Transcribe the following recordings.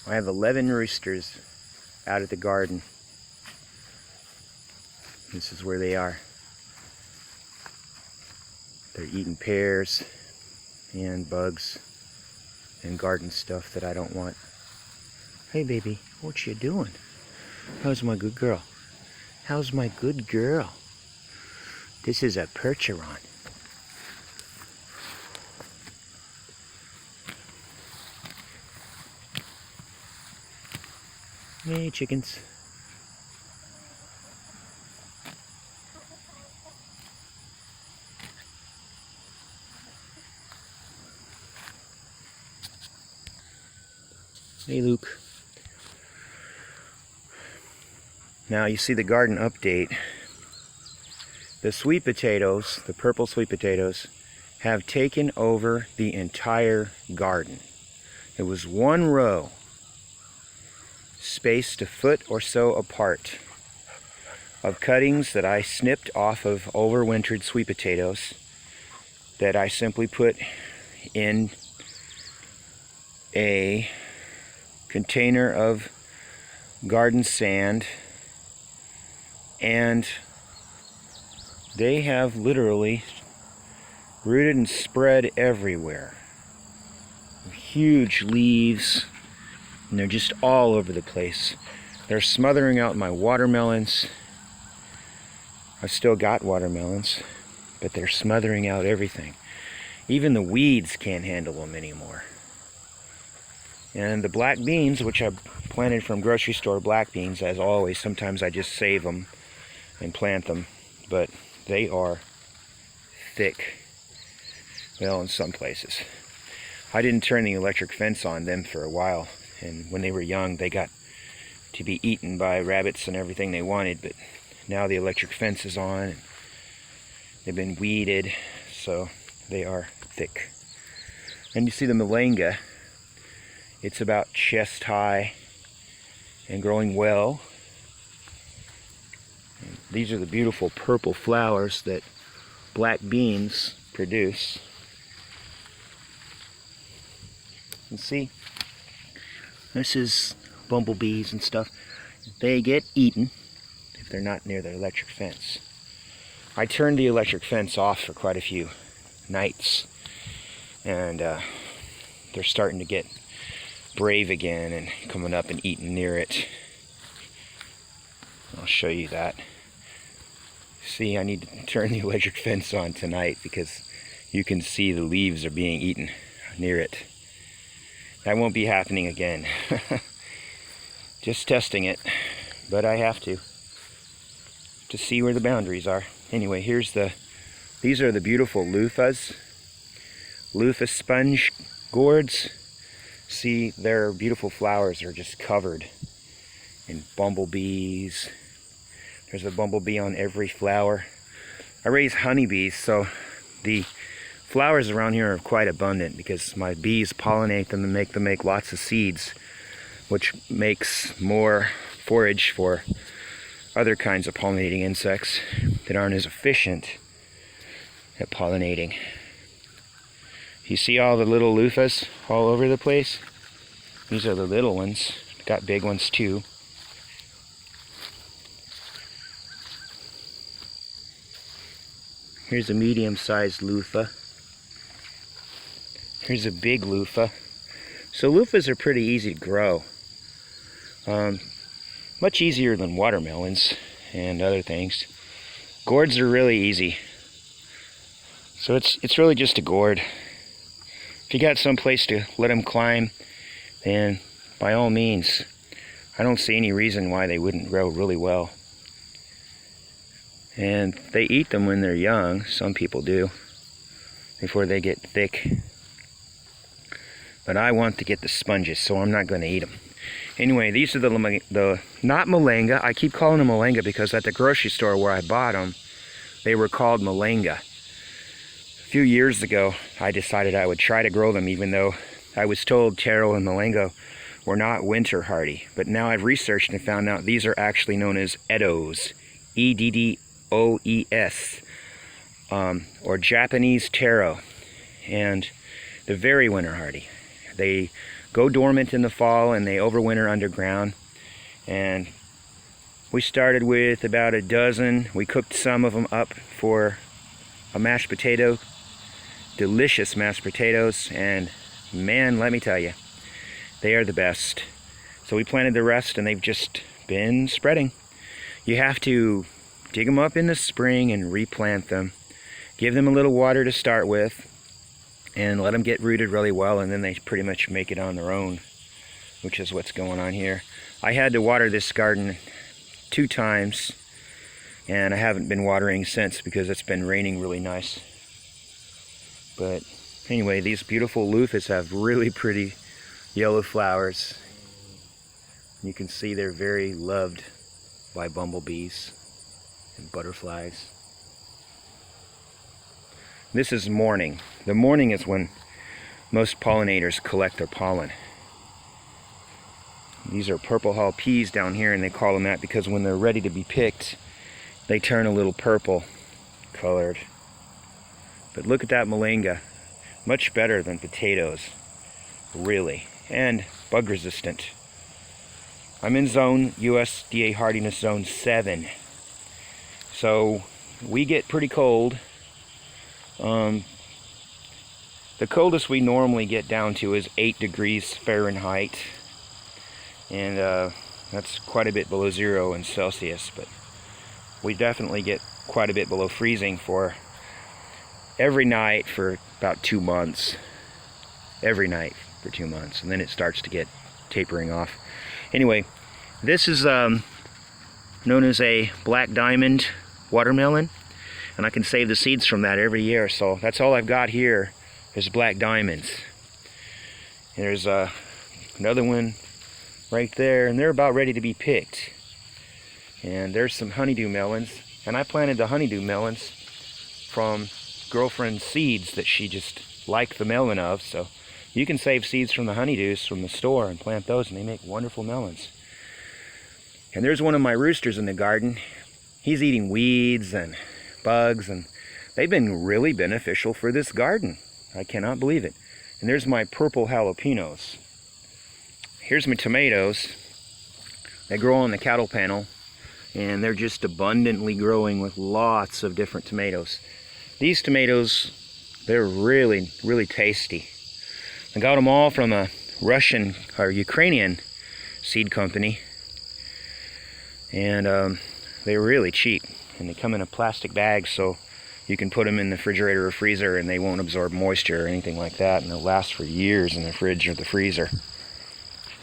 I have 11 roosters out at the garden. This is where they are. They're eating pears and bugs and garden stuff that I don't want. Hey baby, what you doing? How's my good girl? How's my good girl? This is a percheron. Hey chickens. Hey Luke. Now you see the garden update. The sweet potatoes, the purple sweet potatoes, have taken over the entire garden. It was one row, spaced a foot or so apart, of cuttings that I snipped off of overwintered sweet potatoes that I simply put in a container of garden sand, and they have literally rooted and spread everywhere. Huge leaves, and they're just all over the place. They're smothering out my watermelons. I've still got watermelons, but they're smothering out everything. Even the weeds can't handle them anymore. And the black beans, which I planted from grocery store black beans, as always, sometimes I just save them and plant them, but they are thick. Well, in some places. I didn't turn the electric fence on them for a while, and when they were young they got to be eaten by rabbits and everything they wanted, but now the electric fence is on and they've been weeded, so they are thick. And you see the Malanga, it's about chest high and growing well. And these are the beautiful purple flowers that black beans produce. You see, this is bumblebees and stuff. They get eaten if they're not near the electric fence. I turned the electric fence off for quite a few nights, and they're starting to get brave again and coming up and eating near it. I'll show you that. See, I need to turn the electric fence on tonight because you can see the leaves are being eaten near it. That won't be happening again. Just testing it, but I have to see where the boundaries are. Anyway, these are the beautiful loofahs. Loofah sponge gourds. See, their beautiful flowers are just covered in bumblebees. There's a bumblebee on every flower. I raise honeybees, so the flowers around here are quite abundant because my bees pollinate them and make them make lots of seeds, which makes more forage for other kinds of pollinating insects that aren't as efficient at pollinating. You see all the little loofahs all over the place? These are the little ones. Got big ones too. Here's a medium-sized loofah. Here's a big loofah. So loofahs are pretty easy to grow. Much easier than watermelons and other things. Gourds are really easy. So it's really just a gourd. If you got some place to let them climb, then by all means, I don't see any reason why they wouldn't grow really well. And they eat them when they're young, some people do, before they get thick. But I want to get the sponges, so I'm not going to eat them. Anyway, these are the not Malanga. I keep calling them Malanga because at the grocery store where I bought them, they were called Malanga. A few years ago, I decided I would try to grow them, even though I was told taro and Malanga were not winter hardy. But now I've researched and found out these are actually known as Eddos, E-D-D-O-E-S, or Japanese taro, and they're very winter hardy. They go dormant in the fall and they overwinter underground. And we started with about a dozen. We cooked some of them up for a mashed potato, delicious mashed potatoes, and man, let me tell you, they are the best. So we planted the rest and they've just been spreading. You have to dig them up in the spring and replant them. Give them a little water to start with and let them get rooted really well, and then they pretty much make it on their own, which is what's going on here. I had to water this garden 2 times and I haven't been watering since because it's been raining really nice. But anyway, these beautiful loofahs have really pretty yellow flowers. You can see they're very loved by bumblebees and butterflies. This is morning. The morning is when most pollinators collect their pollen. These are purple hull peas down here, and they call them that because when they're ready to be picked, they turn a little purple colored. But look at that malanga. Much better than potatoes, really, and bug resistant. I'm in zone USDA hardiness zone 7. So we get pretty cold. The coldest we normally get down to is 8 degrees Fahrenheit. And that's quite a bit below 0 in Celsius, but we definitely get quite a bit below freezing for every night for about 2 months. Every night for 2 months, and then it starts to get tapering off. Anyway, this is known as a black diamond watermelon, and I can save the seeds from that every year, so that's all I've got here is black diamonds. And there's another one right there, and they're about ready to be picked. And there's some honeydew melons, and I planted the honeydew melons from girlfriend's seeds that she just liked the melon of, so you can save seeds from the honeydews from the store and plant those, and they make wonderful melons. And there's one of my roosters in the garden. He's eating weeds and bugs, and they've been really beneficial for this garden. I cannot believe it. And there's my purple jalapenos. Here's my tomatoes. They grow on the cattle panel, and they're just abundantly growing with lots of different tomatoes. These tomatoes, they're really, really tasty. I got them all from a Russian or Ukrainian seed company, and they're really cheap, and they come in a plastic bag, so you can put them in the refrigerator or freezer and they won't absorb moisture or anything like that, and they'll last for years in the fridge or the freezer.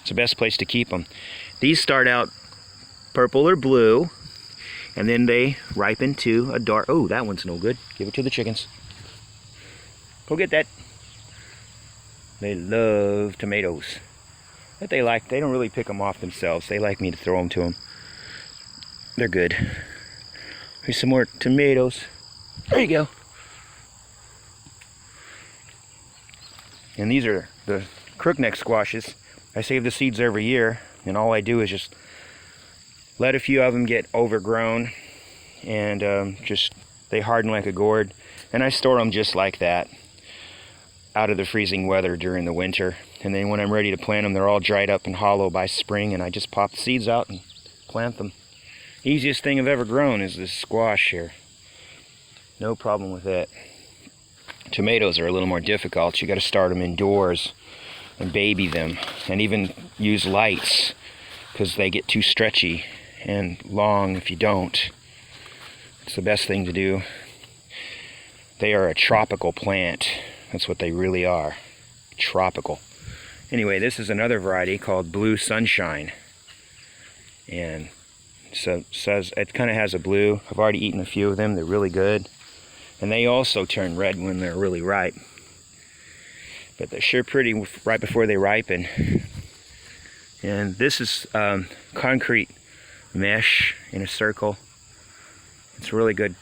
It's the best place to keep them. These start out purple or blue, and then they ripen to a dark... Oh, that one's no good. Give it to the chickens. Go get that. They love tomatoes. But they don't really pick them off themselves. They like me to throw them to them. They're good. Here's some more tomatoes. There you go. And these are the crookneck squashes. I save the seeds every year, and all I do is just let a few of them get overgrown, and just they harden like a gourd, and I store them just like that out of the freezing weather during the winter. And then when I'm ready to plant them, they're all dried up and hollow by spring, and I just pop the seeds out and plant them. Easiest thing I've ever grown is this squash here. No problem with it. Tomatoes are a little more difficult. You got to start them indoors and baby them, and even use lights because they get too stretchy and long if you don't. It's the best thing to do. They are a tropical plant. That's what they really are. Tropical. Anyway, this is another variety called Blue Sunshine. And so says it kind of has a blue. I've already eaten a few of them. They're really good. And they also turn red when they're really ripe. But they're sure pretty right before they ripen. And this is concrete mesh in a circle. It's a really good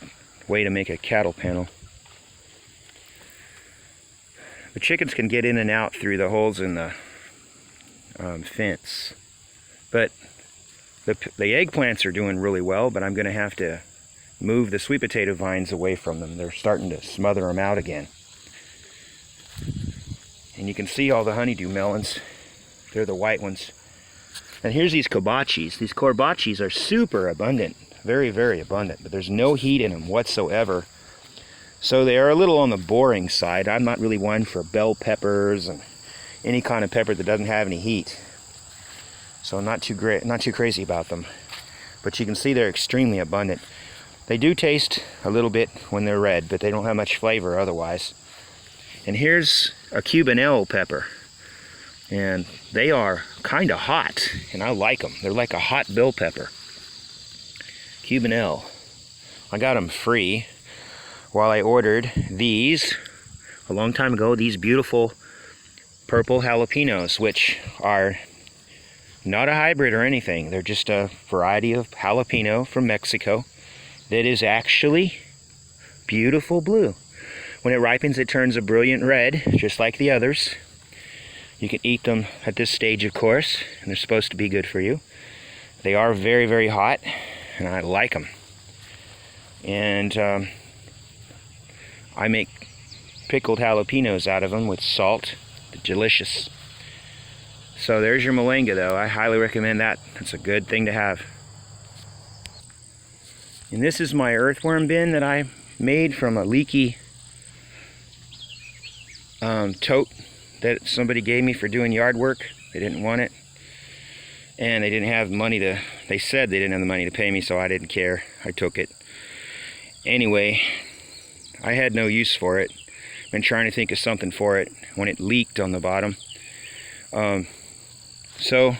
way to make a cattle panel. The chickens can get in and out through the holes in the fence. But the eggplants are doing really well, but I'm going to have to move the sweet potato vines away from them. They're starting to smother them out again. And you can see all the honeydew melons. They're the white ones. And here's these kobachis. These korbachis are super abundant, very, very abundant, but there's no heat in them whatsoever. So they are a little on the boring side. I'm not really one for bell peppers and any kind of pepper that doesn't have any heat. So not too crazy about them. But you can see they're extremely abundant. They do taste a little bit when they're red, but they don't have much flavor otherwise. And here's a Cubanelle pepper. And they are kind of hot, and I like them. They're like a hot bell pepper. Cubanelle. I got them free while I ordered these a long time ago, these beautiful purple jalapenos, which are not a hybrid or anything. They're just a variety of jalapeno from Mexico that is actually beautiful blue. When it ripens, it turns a brilliant red, just like the others. You can eat them at this stage, of course, and they're supposed to be good for you. They are very, very hot, and I like them. And I make pickled jalapenos out of them with salt. They're delicious. So there's your Malanga, though. I highly recommend that. It's a good thing to have. And this is my earthworm bin that I made from a leaky tote that somebody gave me for doing yard work. They didn't want it. And they didn't have money to, they said they didn't have the money to pay me, so I didn't care. I took it. Anyway, I had no use for it. Been trying to think of something for it when it leaked on the bottom. So,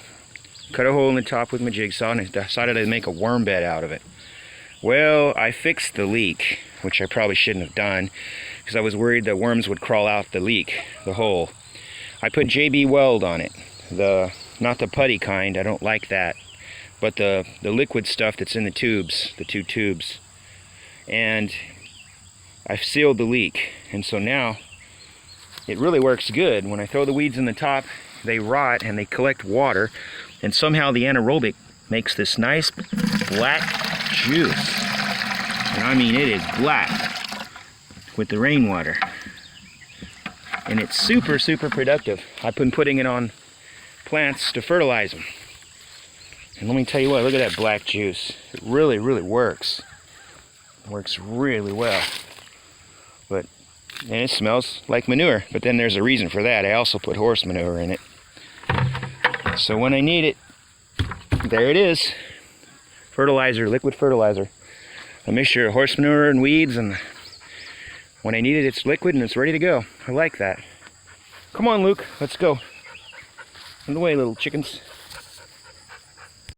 cut a hole in the top with my jigsaw and I decided I'd make a worm bed out of it. Well, I fixed the leak, which I probably shouldn't have done, because I was worried that worms would crawl out the leak, the hole. I put JB Weld on it, not the putty kind, I don't like that, but the liquid stuff that's in the tubes, the 2 tubes. And I've sealed the leak, and so now it really works good. When I throw the weeds in the top, they rot and they collect water, and somehow the anaerobic makes this nice black juice. And I mean, it is black with the rainwater. And it's super, super productive. I've been putting it on plants to fertilize them. And let me tell you what, look at that black juice. It really, really works. It works really well. And it smells like manure, but then there's a reason for that. I also put horse manure in it. So when I need it, there it is. Fertilizer, liquid fertilizer. A mixture of horse manure and weeds, and when I need it, it's liquid and it's ready to go. I like that. Come on, Luke, let's go. On the way, little chickens.